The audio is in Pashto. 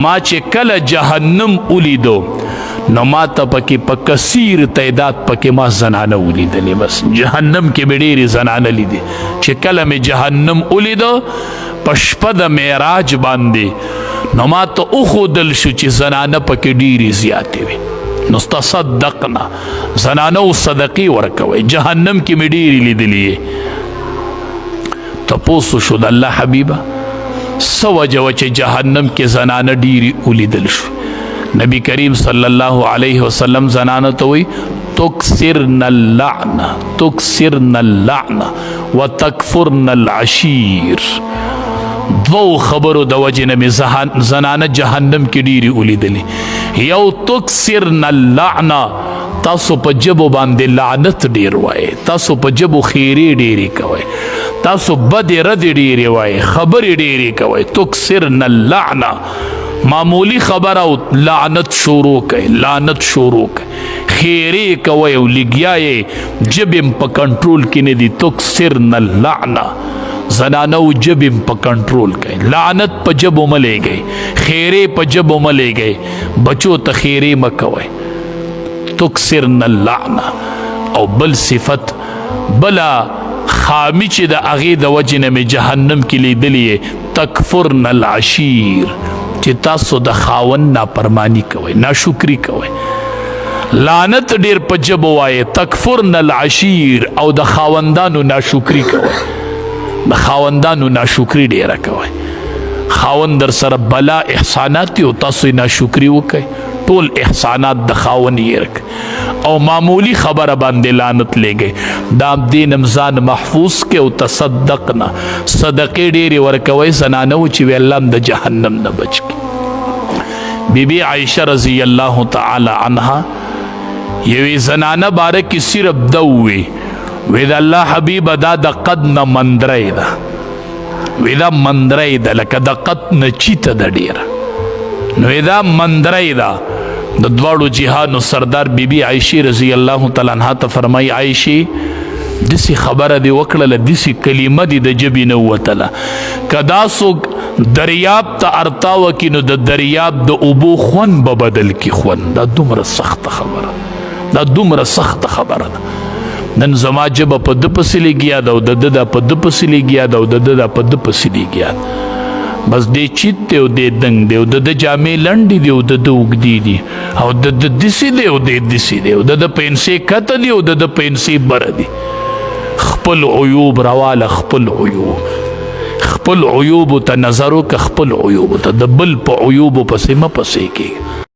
ما چې کله جهنم ولیدو نو ما ته پکې په کثیر تعداد پکې ما زنانه ولیدلې. بس جهنم کې مې ډېرې زنانه لیدې چې کله مې جهنم ولیدو په شپه د معراج باندې نو ما ته وښودل شو چې زنانه پکې ډېرې زیاتې وي. نو تصدقنا زنانه و صدقې ورکوئ. جهنم کې مې ډېرې لیدلې. تپوس شو د الله حبیبه سو وجه چې جهنم کې زنانه ډېرې ولیدل شو. نبی کریم صلی الله علیه وسلم زنانه ته وی تکثرن اللعنه وتکفرن العشیر. دو خبرو د وجه نه مې زنانه جهنم کې ډېرې ولیدلې. یو تکثرن اللعنه تاسو په جبو باندې لعنت ډېر وایي، تاسو په جبو خیرې ډېرې کوئ، تاسو بدې ردې ډېرې وایي، خبرې ډېرې کوئ. تکثرن اللعنه معمولی خبره او لعنت شروع کوي، لعنت شروع کوي، خیرې کوئ او لګیا یې جبم په کنټرول کې نه دي. تکثرن اللعنه زنانو جبم په کنټرول کوي. لعنت په جبو مه لېږئ، خیرې په جبو مه لېږئ، بچو ته خیرې مه کوئ. تکثرن اللعنه. او بل صفت بلا خامی چې د هغې د وجې نه مې جهنم کې لیدلې تکفرن العشیر چې تاسو د خاوند نافرمانی کوئ، ناشکري کوئ. لعنت ډېر په جبو وایې. تکفرن العشیر او د خاوندانو ناشکري کوئ، د خاوندانو ناشکري ډېره کوئ. خاوند در سره بلا احسانات او تاسو یې ناشکري وکئ. ټول احسانات د خاوند یې او معمولی خبره باندې لعنت لګئ. دا دین ځان محفوظ کې او تصدقنا صدقې ډېرې ورکوئ. زنانه و چې وی الله د جهنم نه بچ کړي. بی بی عائشه رضی الله تعالی عنها یوې زنانه باره کې صرف ده ووی وی د الله حبیبه دا د قد نه مندری ده، وی دا مندری ده لکه د قد نه چیته ده ډېره. نو دا مندری ده. د دواړو جهانو سردار بی بی عائشې رضی الله تعالی عنها ته فرمایي عائشې داسې خبره دې وکړله، داسې کلمه دې د ژبې نه ووتله، که دا څوک دریاب ته ارتاو کړي نو د دریاب د اوبو خوند به بدل کړي خوند. دا دومره سخته خبره، دا دومره سخته خبره ده. نن زما ژبه په ده پسې لګیا ده او د ده دا په ده پسې لګیا ده او د ده دا په ده پسې لګیا ده. بس دی چیت دی او دی دنګ دی او د ده جامې لنډې دي او د ده اوږدې دي او د ده دسې دی او دی دسې دی او د ده پینسې کته دي او د ده پینسې بره دي. خپل عیوب راواله، خپل عیوب، خپل عیوبو ته نظر وکړه، خپل عیوبو ته، د بل په عیوبو پسې مه پسې کېږه.